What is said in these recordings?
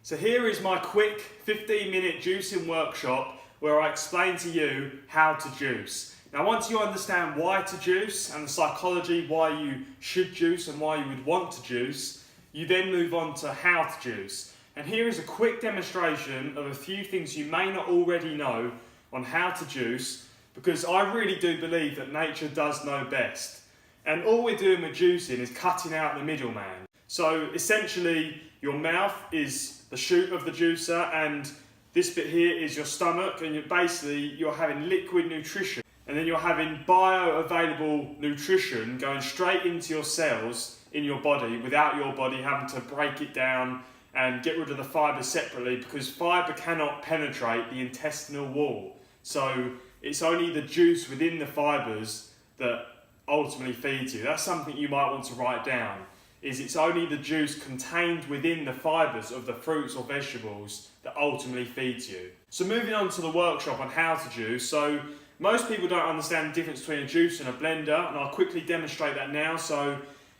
So here is my quick 15-minute juicing workshop where I explain to you how to juice. Now once you understand why to juice and the psychology why you should juice and why you would want to juice, you then move on to how to juice. And here is a quick demonstration of a few things you may not already know on how to juice, because I really do believe that nature does know best. And all we're doing with juicing is cutting out the middleman. So essentially your mouth is the chute of the juicer and this bit here is your stomach, and you're having liquid nutrition, and then you're having bioavailable nutrition going straight into your cells in your body without your body having to break it down and get rid of the fibre separately, because fibre cannot penetrate the intestinal wall. So it's only the juice within the fibres that ultimately feeds you. That's something you might want to write down, is it's only the juice contained within the fibres of the fruits or vegetables that ultimately feeds you. So moving on to the workshop on how to juice. So most people don't understand the difference between a juice and a blender, and I'll quickly demonstrate that now. So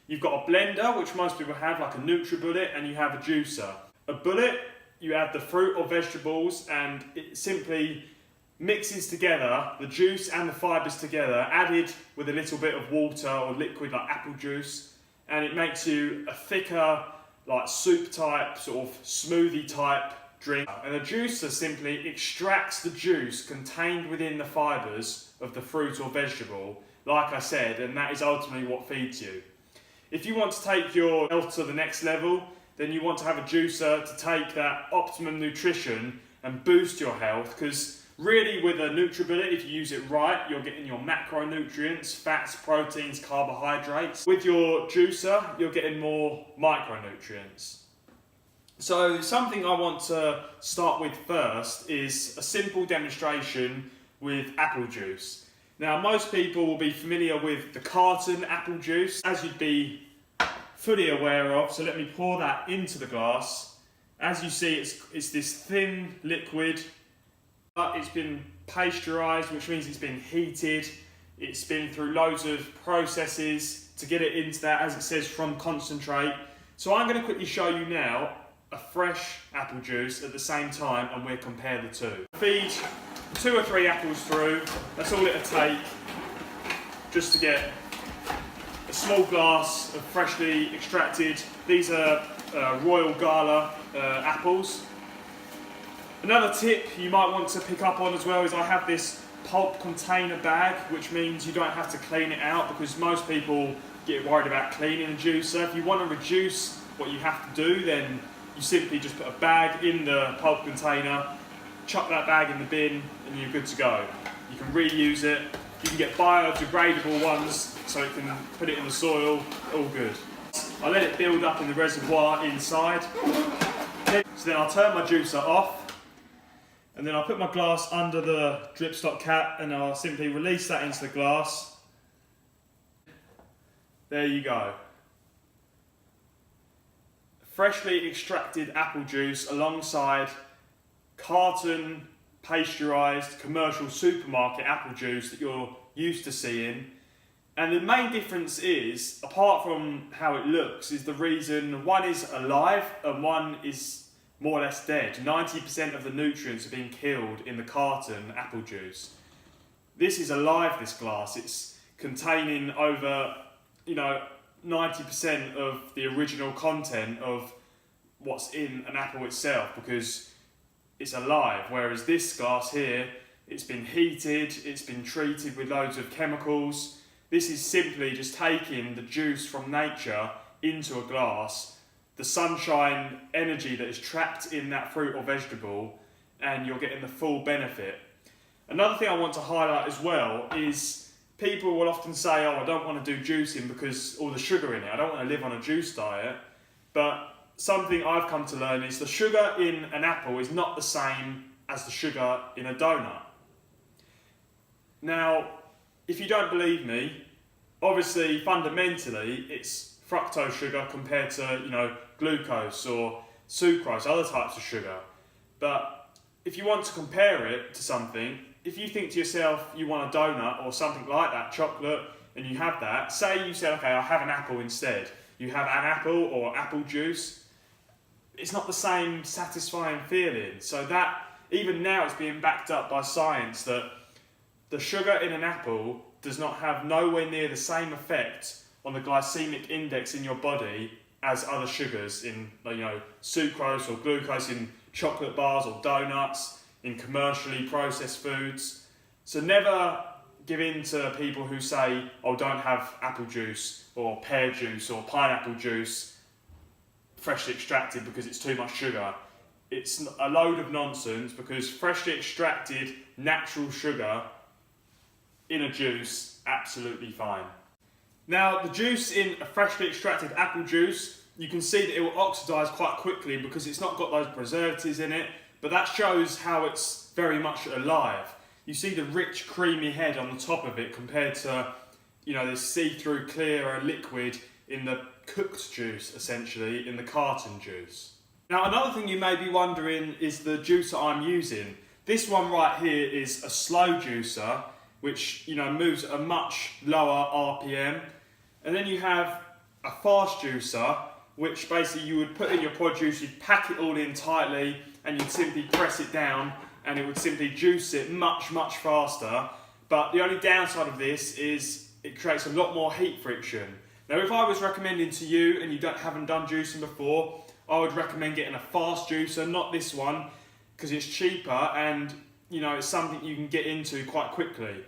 you've got a blender, which most people have, like a NutriBullet, and you have a juicer. A bullet, you add the fruit or vegetables and it simply mixes together the juice and the fibres together, added with a little bit of water or liquid like apple juice, and it makes you a thicker, like soup type, sort of smoothie type drink. And a juicer simply extracts the juice contained within the fibres of the fruit or vegetable, like I said, and that is ultimately what feeds you. If you want to take your health to the next level, then you want to have a juicer to take that optimum nutrition and boost your health, because really with a NutriBullet, if you use it right, you're getting your macronutrients, fats, proteins, carbohydrates. With your juicer, you're getting more micronutrients. So something I want to start with first is a simple demonstration with apple juice. Now most people will be familiar with the carton apple juice, as you'd be fully aware of. So let me pour that into the glass. As you see, it's this thin liquid. It's been pasteurised, which means it's been heated. It's been through loads of processes to get it into that, as it says, from concentrate. So I'm going to quickly show you now a fresh apple juice at the same time, and we'll compare the two. Feed 2 or 3 apples through. That's all it'll take, just to get a small glass of freshly extracted. These are Royal Gala apples. Another tip you might want to pick up on as well is I have this pulp container bag, which means you don't have to clean it out, because most people get worried about cleaning a juicer. If you want to reduce what you have to do, then you simply just put a bag in the pulp container, chuck that bag in the bin, and you're good to go. You can reuse it. You can get biodegradable ones, so you can put it in the soil, all good. I let it build up in the reservoir inside. So then I'll turn my juicer off, and then I'll put my glass under the dripstop cap and I'll simply release that into the glass. There you go. Freshly extracted apple juice alongside carton pasteurised commercial supermarket apple juice that you're used to seeing. And the main difference is, apart from how it looks, is the reason one is alive and one is more or less dead. 90% of the nutrients are being killed in the carton apple juice. This is alive, this glass. It's containing over, 90% of the original content of what's in an apple itself, because it's alive. Whereas this glass here, it's been heated, it's been treated with loads of chemicals. This is simply just taking the juice from nature into a glass, the sunshine energy that is trapped in that fruit or vegetable, and you're getting the full benefit. Another thing I want to highlight as well is people will often say, oh, I don't want to do juicing because all the sugar in it. I don't want to live on a juice diet. But something I've come to learn is the sugar in an apple is not the same as the sugar in a donut. Now, if you don't believe me, obviously fundamentally it's fructose sugar compared to, glucose or sucrose, other types of sugar. But if you want to compare it to something, if you think to yourself you want a donut or something like that, chocolate, and you have that, say you said, okay, I'll have an apple instead. You have an apple or apple juice. it's not the same satisfying feeling. So that, even now it's being backed up by science that the sugar in an apple does not have nowhere near the same effect on the glycemic index in your body as other sugars in, sucrose or glucose in chocolate bars or donuts, in commercially processed foods. So never give in to people who say, oh, don't have apple juice or pear juice or pineapple juice freshly extracted because it's too much sugar. It's a load of nonsense, because freshly extracted natural sugar in a juice, absolutely fine. Now, the juice in a freshly extracted apple juice, you can see that it will oxidise quite quickly because it's not got those preservatives in it, but that shows how it's very much alive. You see the rich creamy head on the top of it compared to, this see-through clearer liquid in the cooked juice, essentially, in the carton juice. Now, another thing you may be wondering is the juicer I'm using. This one right here is a slow juicer, which moves at a much lower RPM. And then you have a fast juicer, which basically you would put in your produce, you'd pack it all in tightly, and you'd simply press it down, and it would simply juice it much, much faster. But the only downside of this is it creates a lot more heat friction. Now, if I was recommending to you, and you haven't done juicing before, I would recommend getting a fast juicer, not this one, because it's cheaper and it's something you can get into quite quickly.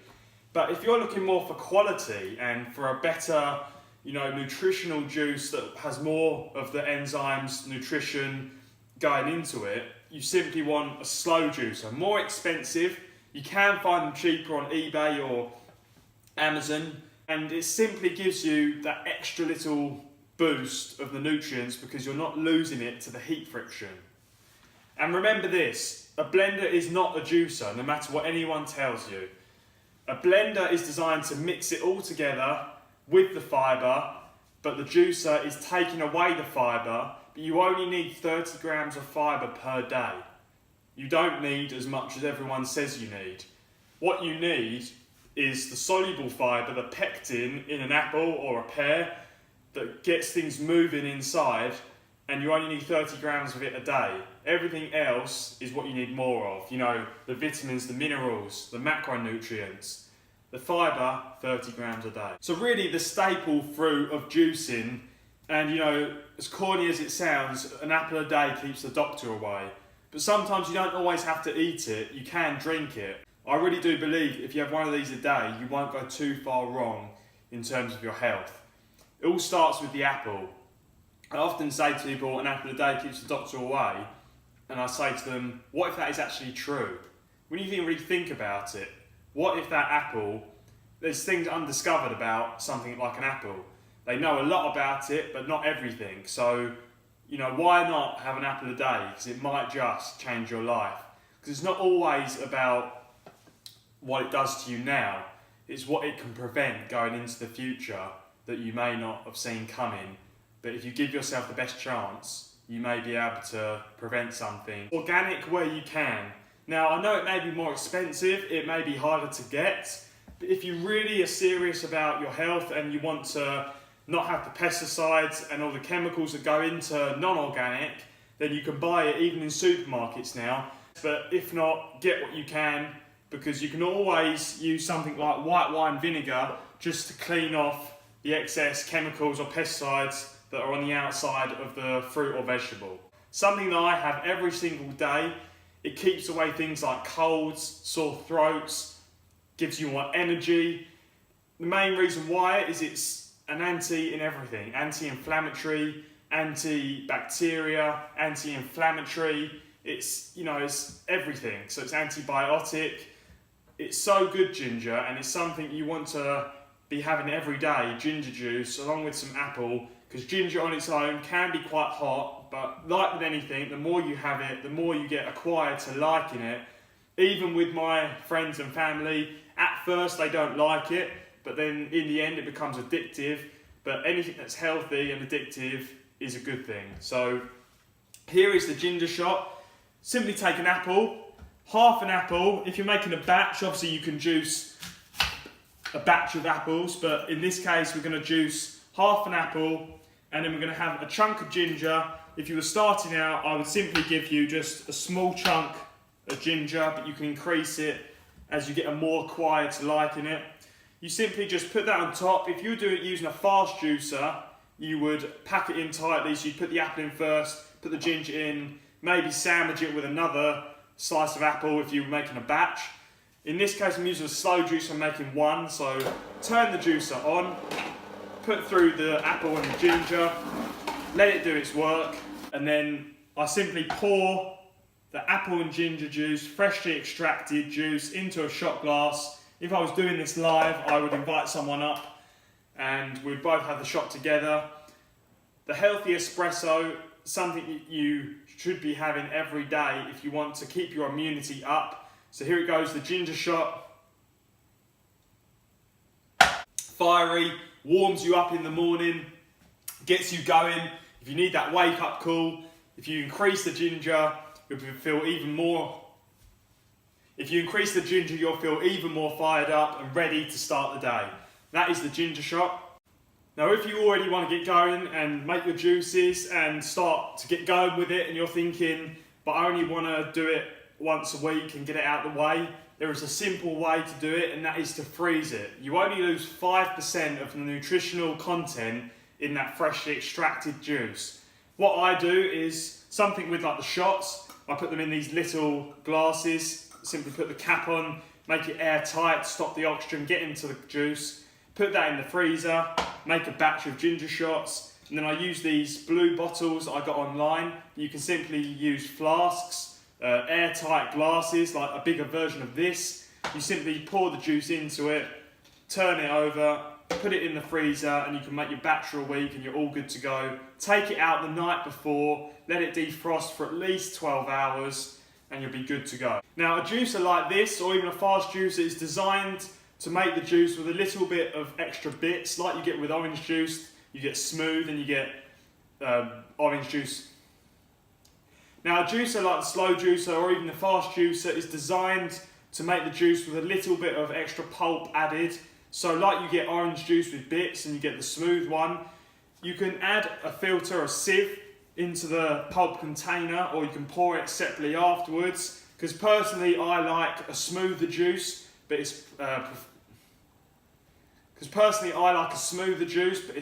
But if you're looking more for quality and for a better, nutritional juice that has more of the enzymes, nutrition going into it, you simply want a slow juicer. More expensive, you can find them cheaper on eBay or Amazon, and it simply gives you that extra little boost of the nutrients because you're not losing it to the heat friction. And remember this, a blender is not a juicer, no matter what anyone tells you. A blender is designed to mix it all together with the fibre, but the juicer is taking away the fibre, but you only need 30 grams of fibre per day. You don't need as much as everyone says you need. What you need is the soluble fibre, the pectin in an apple or a pear, that gets things moving inside, and you only need 30 grams of it a day. Everything else is what you need more of. The vitamins, the minerals, the macronutrients. The fibre, 30 grams a day. So really the staple fruit of juicing, and as corny as it sounds, an apple a day keeps the doctor away. But sometimes you don't always have to eat it, you can drink it. I really do believe if you have one of these a day, you won't go too far wrong in terms of your health. It all starts with the apple. I often say to people, an apple a day keeps the doctor away, and I say to them, what if that is actually true? When you really think about it, what if that apple, there's things undiscovered about something like an apple. They know a lot about it, but not everything. So, why not have an apple a day? Because it might just change your life. Because it's not always about what it does to you now, it's what it can prevent going into the future that you may not have seen coming. But if you give yourself the best chance, you may be able to prevent something. Organic where you can. Now, I know it may be more expensive, it may be harder to get, but if you really are serious about your health and you want to not have the pesticides and all the chemicals that go into non-organic, then you can buy it even in supermarkets now. But if not, get what you can, because you can always use something like white wine vinegar just to clean off the excess chemicals or pesticides that are on the outside of the fruit or vegetable. Something that I have every single day. It keeps away things like colds, sore throats, gives you more energy. The main reason why is it's an anti in everything. Anti-inflammatory, antibacteria, anti-inflammatory. It's everything. So it's antibiotic. It's so good, ginger, and it's something you want to be having every day, ginger juice, along with some apple, because ginger on its own can be quite hot, but like with anything, the more you have it, the more you get acquired to liking it. Even with my friends and family, at first they don't like it, but then in the end it becomes addictive. But anything that's healthy and addictive is a good thing. So here is the ginger shot. Simply take an apple, half an apple. If you're making a batch, obviously you can juice a batch of apples, but in this case we're going to juice half an apple, and then we're going to have a chunk of ginger, if you were starting out, I would simply give you just a small chunk of ginger, but you can increase it as you get a more acquired liking it. You simply just put that on top. If you were doing it using a fast juicer, you would pack it in tightly, so you'd put the apple in first, put the ginger in, maybe sandwich it with another slice of apple if you were making a batch. In this case I'm using a slow juicer, I'm making one, so turn the juicer on, put through the apple and the ginger, let it do its work, and then I simply pour the apple and ginger juice, freshly extracted juice, into a shot glass. If I was doing this live, I would invite someone up and we'd both have the shot together. The healthy espresso, something you should be having every day if you want to keep your immunity up. So here it goes, the ginger shot. Fiery, warms you up in the morning, gets you going. If you need that wake up call, if you increase the ginger, you'll feel even more. If you increase the ginger, you'll feel even more fired up and ready to start the day. That is the ginger shot. Now, if you already want to get going and make your juices and start to get going with it, and you're thinking, but I only want to do it once a week and get it out of the way, there is a simple way to do it, and that is to freeze it. You only lose 5% of the nutritional content in that freshly extracted juice. What I do is something with like the shots. I put them in these little glasses, simply put the cap on, make it airtight, stop the oxygen get into the juice, put that in the freezer, make a batch of ginger shots, and then I use these blue bottles that I got online. You can simply use flasks, airtight glasses, like a bigger version of this. You simply pour the juice into it, turn it over, put it in the freezer, and you can make your batch for a week and you're all good to go. Take it out the night before, let it defrost for at least 12 hours, and you'll be good to go. Now, a juicer like this, or even a fast juicer, is designed to make the juice with a little bit of extra bits, like you get with orange juice. You get smooth and you get orange juice. Now, a juicer like the slow juicer or even the fast juicer is designed to make the juice with a little bit of extra pulp added. So like you get orange juice with bits and you get the smooth one, you can add a filter or sieve into the pulp container, or you can pour it separately afterwards. Because personally, I like a smoother juice, but it's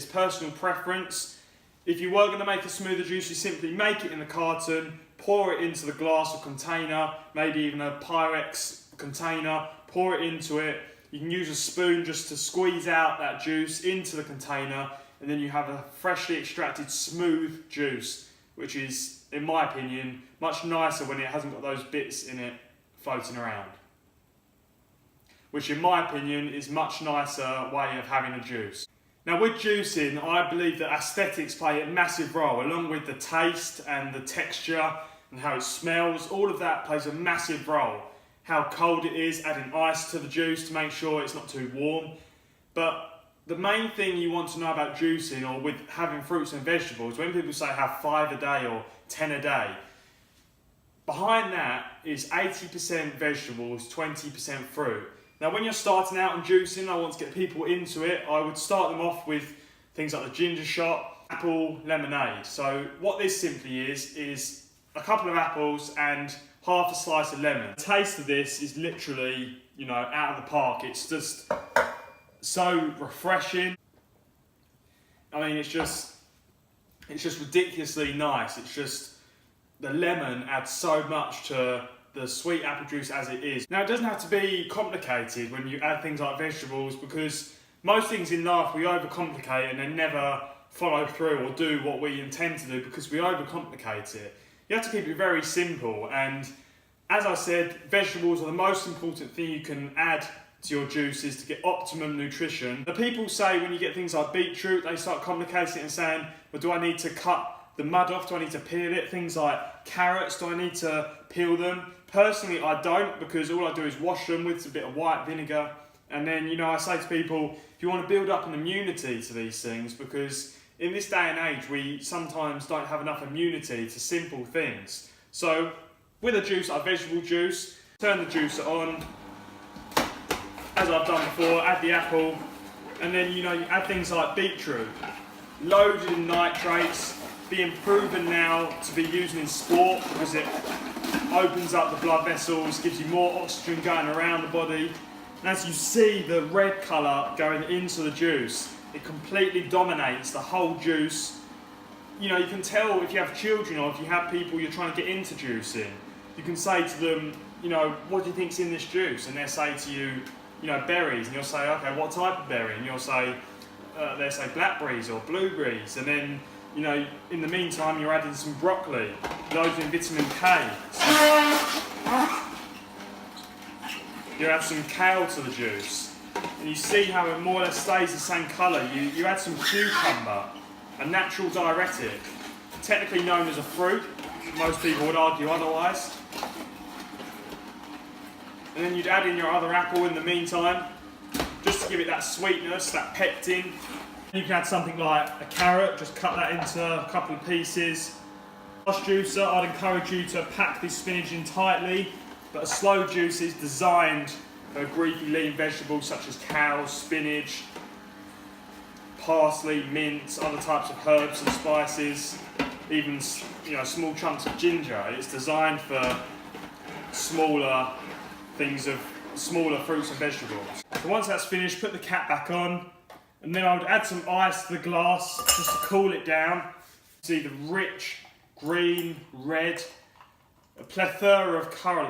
personal preference. If you were going to make a smoother juice, you simply make it in a carton, pour it into the glass or container, maybe even a Pyrex container, pour it into it. You can use a spoon just to squeeze out that juice into the container, and then you have a freshly extracted smooth juice, which is, in my opinion, much nicer when it hasn't got those bits in it floating around. Which, in my opinion, is much nicer way of having a juice. Now, with juicing, I believe that aesthetics play a massive role, along with the taste and the texture and how it smells. All of that plays a massive role. How cold it is, adding ice to the juice to make sure it's not too warm. But the main thing you want to know about juicing, or with having fruits and vegetables, when people say have 5 a day or 10 a day, behind that is 80% vegetables, 20% fruit. Now, when you're starting out on juicing, I want to get people into it. I would start them off with things like the ginger shot, apple lemonade. So what this simply is a couple of apples and half a slice of lemon. The taste of this is literally, out of the park. It's just so refreshing. I mean, it's just ridiculously nice. It's just, the lemon adds so much to the sweet apple juice as it is. Now, it doesn't have to be complicated when you add things like vegetables, because most things in life we overcomplicate and then never follow through or do what we intend to do because we overcomplicate it. You have to keep it very simple, and as I said, vegetables are the most important thing you can add to your juices to get optimum nutrition. The people say when you get things like beetroot, they start complicating it and saying, well, do I need to cut the mud off? Do I need to peel it? Things like carrots, do I need to peel them? Personally, I don't, because all I do is wash them with a bit of white vinegar. And then, I say to people, if you want to build up an immunity to these things, because in this day and age, we sometimes don't have enough immunity to simple things. So with a juice like vegetable juice, turn the juicer on, as I've done before, add the apple, and then you add things like beetroot, loaded in nitrates. being proven now to be used in sport because it opens up the blood vessels, gives you more oxygen going around the body. And as you see the red colour going into the juice, it completely dominates the whole juice. You know, you can tell if you have children or if you have people you're trying to get into juicing, you can say to them, you know, what do you think's in this juice? And they'll say to you, you know, berries. And you'll say, okay, what type of berry? And you'll say, they'll say blackberries or blueberries. And then, you know, in the meantime, you're adding some broccoli, loads in vitamin K. You add some kale to the juice. And you see how it more or less stays the same colour. You add some cucumber, a natural diuretic, technically known as a fruit. Most people would argue otherwise. And then you'd add in your other apple in the meantime, just to give it that sweetness, that pectin. You can add something like a carrot, just cut that into a couple of pieces. Fast juicer, I'd encourage you to pack this spinach in tightly, but a slow juice is designed for greasy lean vegetables such as kale, spinach, parsley, mint, other types of herbs and spices, even, you know, small chunks of ginger. It's designed for smaller things of smaller fruits and vegetables. So once that's finished, put the cap back on, and then I would add some ice to the glass just to cool it down. See the rich green, red, a plethora of colour.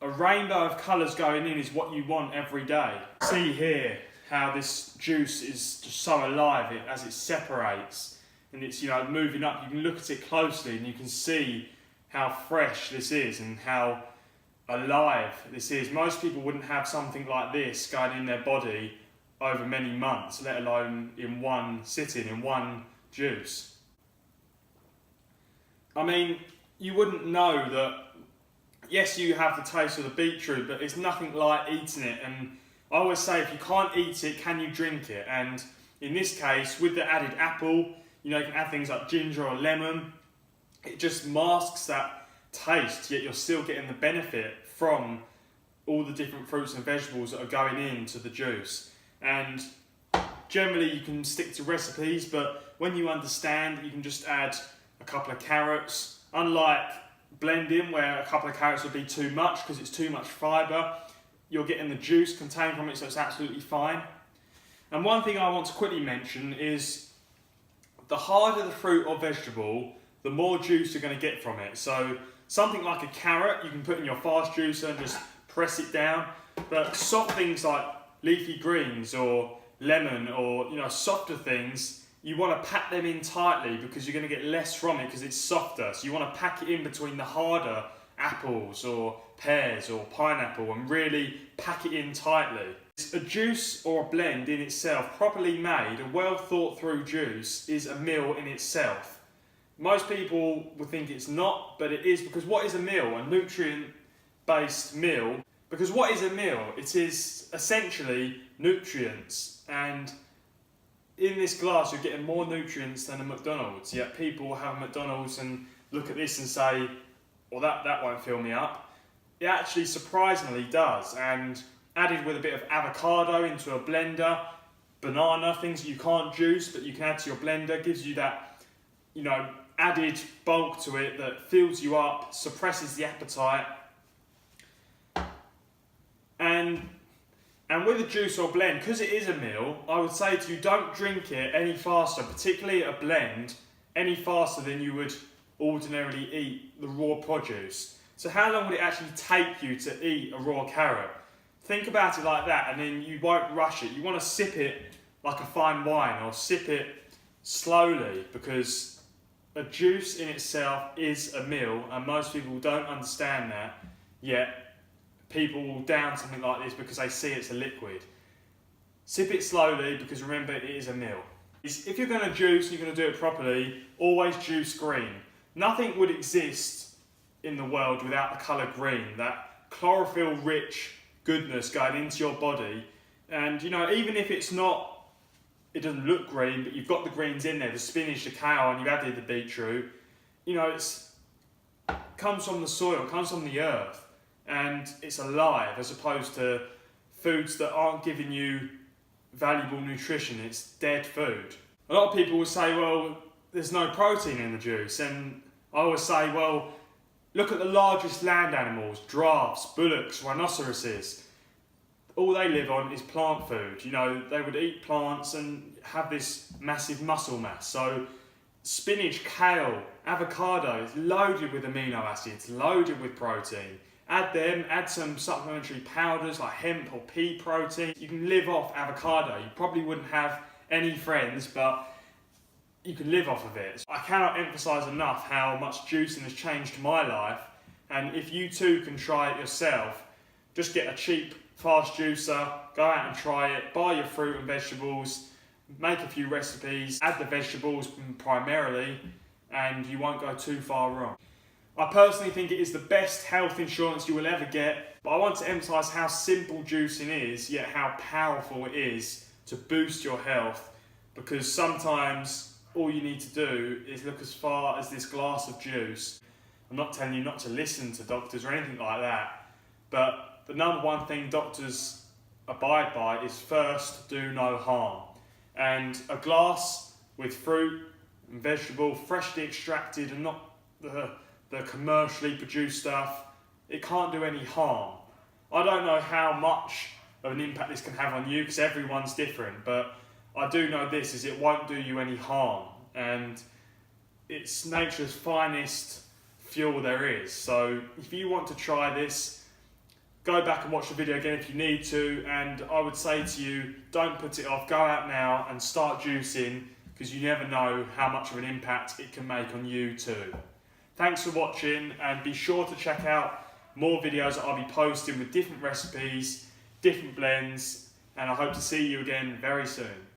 A rainbow of colours going in is what you want every day. See here how this juice is just so alive as it separates and it's, you know, moving up. You can look at it closely and you can see how fresh this is and how alive this is. Most people wouldn't have something like this going in their body over many months, let alone in one sitting, in one juice. I mean, you wouldn't know that, yes, you have the taste of the beetroot, but it's nothing like eating it. And I always say, if you can't eat it, can you drink it? And in this case, with the added apple, you know, you can add things like ginger or lemon. It just masks that taste, yet you're still getting the benefit from all the different fruits and vegetables that are going into the juice. And generally you can stick to recipes, but when you understand, you can just add a couple of carrots. Unlike blending, where a couple of carrots would be too much because it's too much fibre, you're getting the juice contained from it, so it's absolutely fine. And one thing I want to quickly mention is the harder the fruit or vegetable, the more juice you're going to get from it. So something like a carrot, you can put in your fast juicer and just press it down. But soft things like leafy greens or lemon or, you know, softer things, you want to pack them in tightly because you're going to get less from it because it's softer. So you want to pack it in between the harder apples or pears or pineapple and really pack it in tightly. A juice or a blend in itself, properly made, a well thought through juice is a meal in itself. Most people would think it's not, but it is, because what is a meal? A nutrient-based meal. Because what is a meal? It is essentially nutrients, and in this glass you're getting more nutrients than a McDonald's, yet people will have a McDonald's and look at this and say, well, that won't fill me up. It actually surprisingly does, and added with a bit of avocado into a blender, banana, things that you can't juice but you can add to your blender, gives you that, you know, added bulk to it that fills you up, suppresses the appetite. And with a juice or blend, because it is a meal, I would say to you, don't drink it any faster, particularly a blend, any faster than you would ordinarily eat the raw produce. So how long would it actually take you to eat a raw carrot? Think about it like that, and then you won't rush it. You want to sip it like a fine wine, or sip it slowly, because a juice in itself is a meal, and most people don't understand that, yet people will down something like this because they see it's a liquid. Sip it slowly, because remember, it is a meal. If you're going to juice, you're going to do it properly, always juice green. Nothing would exist in the world without the colour green, that chlorophyll-rich goodness going into your body. And, you know, even if it's not, it doesn't look green, but you've got the greens in there, the spinach, the kale, and you've added the beetroot, you know, it comes from the soil, comes from the earth, and it's alive, as opposed to foods that aren't giving you valuable nutrition. It's dead food. A lot of people will say, well, there's no protein in the juice, and I always say, well, look at the largest land animals, giraffes, bullocks, rhinoceroses. All they live on is plant food. You know, they would eat plants and have this massive muscle mass. So spinach, kale, avocado is loaded with amino acids, loaded with protein. Add them, add some supplementary powders like hemp or pea protein. You can live off avocado. You probably wouldn't have any friends, but you can live off of it. I cannot emphasize enough how much juicing has changed my life. And if you too can try it yourself, just get a cheap fast juicer, go out and try it, buy your fruit and vegetables, make a few recipes, add the vegetables primarily, and you won't go too far wrong. I personally think it is the best health insurance you will ever get, but I want to emphasise how simple juicing is, yet how powerful it is to boost your health, because sometimes all you need to do is look as far as this glass of juice. I'm not telling you not to listen to doctors or anything like that, but the number one thing doctors abide by is first, do no harm. And a glass with fruit and vegetable, freshly extracted and not the commercially produced stuff, it can't do any harm. I don't know how much of an impact this can have on you because everyone's different, but I do know this, is it won't do you any harm. And it's nature's finest fuel there is. So if you want to try this, go back and watch the video again if you need to, and I would say to you, don't put it off, go out now and start juicing, because you never know how much of an impact it can make on you too. Thanks for watching, and be sure to check out more videos that I'll be posting with different recipes, different blends, and I hope to see you again very soon.